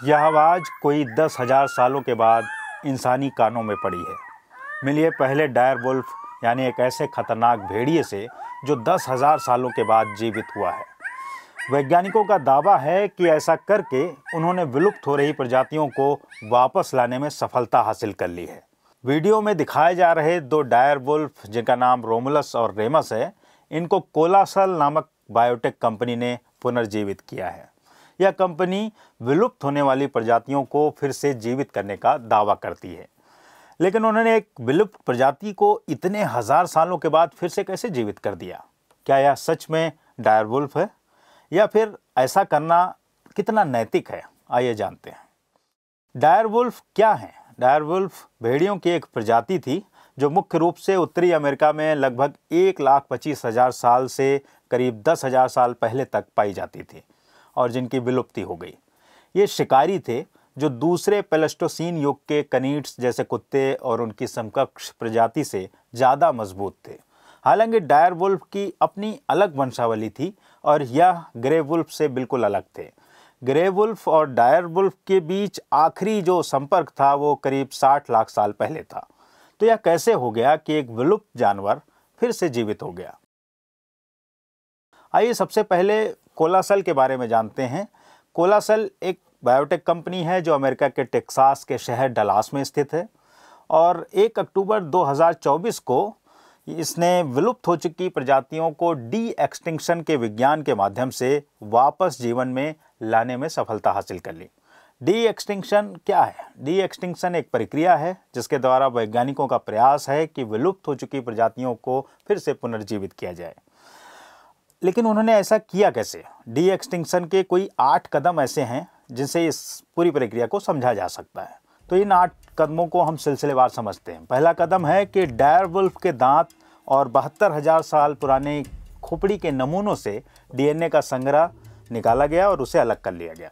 यह आवाज़ कोई 10,000 सालों के बाद इंसानी कानों में पड़ी है। मिलिए पहले डायर वुल्फ यानी एक ऐसे खतरनाक भेड़िए से जो 10,000 सालों के बाद जीवित हुआ है। वैज्ञानिकों का दावा है कि ऐसा करके उन्होंने विलुप्त हो रही प्रजातियों को वापस लाने में सफलता हासिल कर ली है। वीडियो में दिखाए जा रहे दो डायर वुल्फ, जिनका नाम रोमुलस और रेमस है, इनको कोलासल नामक बायोटेक कंपनी ने पुनर्जीवित किया है। यह कंपनी विलुप्त होने वाली प्रजातियों को फिर से जीवित करने का दावा करती है, लेकिन उन्होंने एक विलुप्त प्रजाति को इतने हजार सालों के बाद फिर से कैसे जीवित कर दिया? क्या यह सच में डायर वुल्फ है या फिर ऐसा करना कितना नैतिक है? आइए जानते हैं। डायर वुल्फ क्या है? डायर वुल्फ भेड़ियों की एक प्रजाति थी जो मुख्य रूप से उत्तरी अमेरिका में लगभग 1,25,000 साल से करीब 10,000 साल पहले तक पाई जाती थी और जिनकी विलुप्ति हो गई। ये शिकारी थे जो दूसरे प्लेस्टोसीन युग के कनीड्स जैसे कुत्ते और उनकी समकक्ष प्रजाति से ज़्यादा मजबूत थे। हालांकि डायर वुल्फ की अपनी अलग वंशावली थी और यह ग्रे वुल्फ से बिल्कुल अलग थे। ग्रे वुल्फ और डायर वुल्फ के बीच आखिरी जो संपर्क था वो करीब 60 लाख साल पहले था। तो यह कैसे हो गया कि एक विलुप्त जानवर फिर से जीवित हो गया? आइए सबसे पहले कोलासल के बारे में जानते हैं। कोलासल एक बायोटेक कंपनी है जो अमेरिका के टेक्सास के शहर डलास में स्थित है और 1 अक्टूबर 2024 को इसने विलुप्त हो चुकी प्रजातियों को डी एक्सटिंक्शन के विज्ञान के माध्यम से वापस जीवन में लाने में सफलता हासिल कर ली। डी एक्सटिंक्शन क्या है? डी एक्सटिंक्शन एक प्रक्रिया है जिसके द्वारा वैज्ञानिकों का प्रयास है कि विलुप्त हो चुकी प्रजातियों को फिर से पुनर्जीवित किया जाए। लेकिन उन्होंने ऐसा किया कैसे? डी एक्सटिंक्शन के कोई 8 कदम ऐसे हैं जिनसे इस पूरी प्रक्रिया को समझा जा सकता है। तो इन 8 कदमों को हम सिलसिलेवार समझते हैं। पहला कदम है कि डायर वुल्फ के दांत और 72,000 साल पुराने खोपड़ी के नमूनों से डीएनए का संग्रह निकाला गया और उसे अलग कर लिया गया।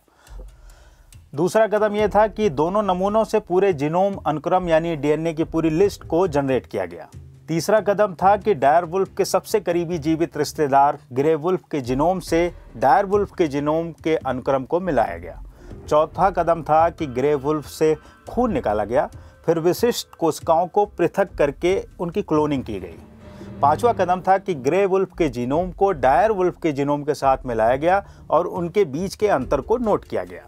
दूसरा कदम यह था कि दोनों नमूनों से पूरे जीनोम अनुक्रम यानी डीएनए की पूरी लिस्ट को जनरेट किया गया। तीसरा कदम था कि डायर वुल्फ के सबसे करीबी जीवित रिश्तेदार ग्रे वुल्फ के जीनोम से डायर वुल्फ के जीनोम के अनुक्रम को मिलाया गया। चौथा कदम था कि ग्रे वुल्फ से खून निकाला गया, फिर विशिष्ट कोशिकाओं को पृथक करके उनकी क्लोनिंग की गई। पांचवा कदम था कि ग्रे वुल्फ के जीनोम को डायर वुल्फ के जीनोम के साथ मिलाया गया और उनके बीच के अंतर को नोट किया गया।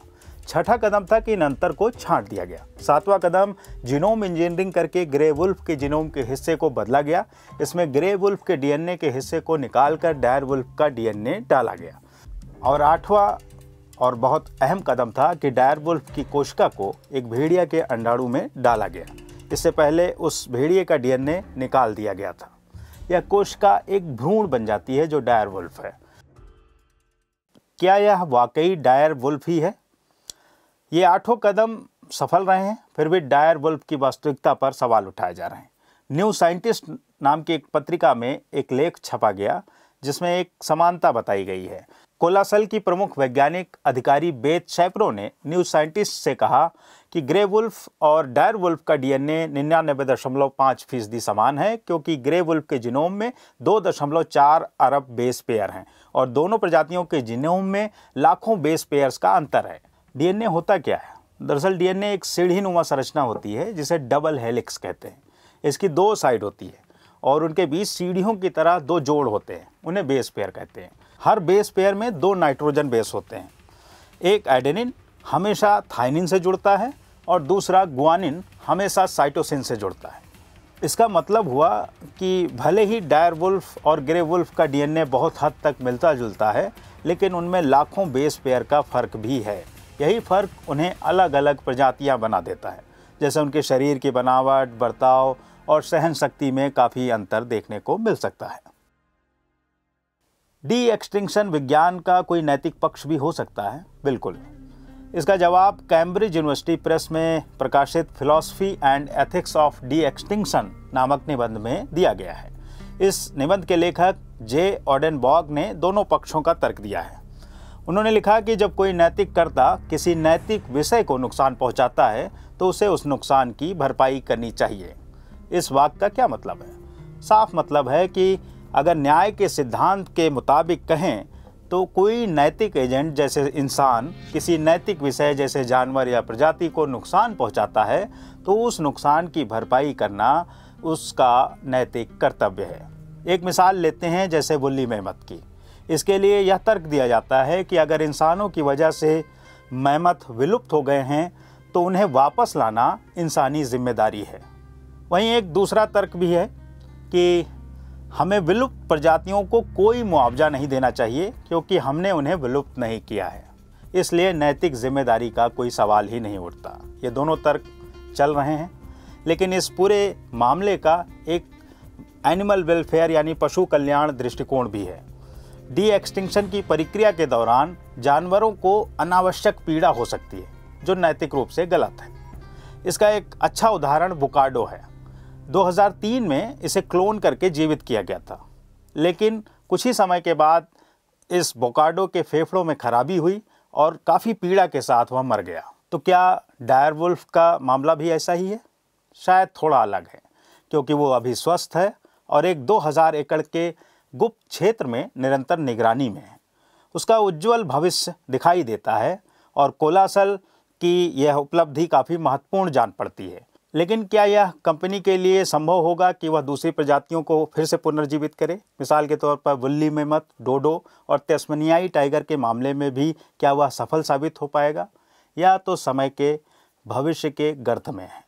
छठा कदम था कि इन अंतर को छांट दिया गया। सातवां कदम जीनोम इंजीनियरिंग करके ग्रे वुल्फ के जीनोम के हिस्से को बदला गया। इसमें ग्रे वुल्फ के डीएनए के हिस्से को निकालकर डायर वुल्फ का डीएनए डाला गया। और आठवां और बहुत अहम कदम था कि डायर वुल्फ की कोशिका को एक भेड़िया के अंडाणु में डाला गया। इससे पहले उस भेड़िए का डीएनए निकाल दिया गया था। यह कोशिका एक भ्रूण बन जाती है जो डायर वुल्फ है। क्या यह वाकई डायर वुल्फ ही है? ये 8 कदम सफल रहे हैं, फिर भी डायर वुल्फ की वास्तविकता पर सवाल उठाए जा रहे हैं। न्यू साइंटिस्ट नाम की एक पत्रिका में एक लेख छपा गया जिसमें एक समानता बताई गई है। कोलासल की प्रमुख वैज्ञानिक अधिकारी बेथ शैपरो ने न्यू साइंटिस्ट से कहा कि ग्रे वुल्फ और डायर वुल्फ का डीएनए 99.5% समान है, क्योंकि ग्रे वुल्फ के जीनोम में 2.4 अरब बेस पेयर हैं और दोनों प्रजातियों के जीनोम में लाखों बेस पेयर्स का अंतर है। डीएनए होता क्या है? दरअसल डीएनए एक सीढ़ीनुमा संरचना होती है जिसे डबल हेलिक्स कहते हैं। इसकी 2 साइड होती है और उनके बीच सीढ़ियों की तरह 2 जोड़ होते हैं, उन्हें बेस पेयर कहते हैं। हर बेस पेयर में 2 नाइट्रोजन बेस होते हैं। एक एडेनिन हमेशा थाइनिन से जुड़ता है और दूसरा गुआनिन हमेशा साइटोसिन से जुड़ता है। इसका मतलब हुआ कि भले ही डायर वुल्फ और ग्रे वुल्फ का डीएनए बहुत हद तक मिलता जुलता है, लेकिन उनमें लाखों बेस पेयर का फ़र्क भी है। यही फ़र्क उन्हें अलग अलग प्रजातियां बना देता है, जैसे उनके शरीर की बनावट, बर्ताव और सहन शक्ति में काफ़ी अंतर देखने को मिल सकता है। डी एक्सटिंक्शन विज्ञान का कोई नैतिक पक्ष भी हो सकता है? बिल्कुल। इसका जवाब कैम्ब्रिज यूनिवर्सिटी प्रेस में प्रकाशित philosophy and ethics of D extinction नामक निबंध में दिया गया है। इस निबंध के लेखक जे ऑडेनबॉर्ग ने दोनों पक्षों का तर्क दिया है। उन्होंने लिखा कि जब कोई नैतिककर्ता किसी नैतिक विषय को नुकसान पहुंचाता है तो उसे उस नुकसान की भरपाई करनी चाहिए। इस वाक्य का क्या मतलब है? साफ मतलब है कि अगर न्याय के सिद्धांत के मुताबिक कहें तो कोई नैतिक एजेंट जैसे इंसान किसी नैतिक विषय जैसे जानवर या प्रजाति को नुकसान पहुंचाता है तो उस नुकसान की भरपाई करना उसका नैतिक कर्तव्य है। एक मिसाल लेते हैं जैसे बुल्ली मेमत की। इसके लिए यह तर्क दिया जाता है कि अगर इंसानों की वजह से मेमत विलुप्त हो गए हैं तो उन्हें वापस लाना इंसानी जिम्मेदारी है। वहीं एक दूसरा तर्क भी है कि हमें विलुप्त प्रजातियों को कोई मुआवजा नहीं देना चाहिए क्योंकि हमने उन्हें विलुप्त नहीं किया है, इसलिए नैतिक जिम्मेदारी का कोई सवाल ही नहीं उठता। ये दोनों तर्क चल रहे हैं, लेकिन इस पूरे मामले का एक एनिमल वेलफेयर यानी पशु कल्याण दृष्टिकोण भी है। डी एक्सटिंक्शन की प्रक्रिया के दौरान जानवरों को अनावश्यक पीड़ा हो सकती है जो नैतिक रूप से गलत है। इसका एक अच्छा उदाहरण बुकार्डो है। 2003 में इसे क्लोन करके जीवित किया गया था, लेकिन कुछ ही समय के बाद इस बुकार्डो के फेफड़ों में खराबी हुई और काफ़ी पीड़ा के साथ वह मर गया। तो क्या डायरवुल्फ का मामला भी ऐसा ही है? शायद थोड़ा अलग है, क्योंकि वो अभी स्वस्थ है और एक 2000 एकड़ के गुप्त क्षेत्र में निरंतर निगरानी में है। उसका उज्जवल भविष्य दिखाई देता है और कोलासल की यह उपलब्धि काफ़ी महत्वपूर्ण जान पड़ती है। लेकिन क्या यह कंपनी के लिए संभव होगा कि वह दूसरी प्रजातियों को फिर से पुनर्जीवित करे? मिसाल के तौर पर बुल्ली मेमत, डोडो और तस्मानियाई टाइगर के मामले में भी क्या वह सफल साबित हो पाएगा, या तो समय के भविष्य के गर्त में है?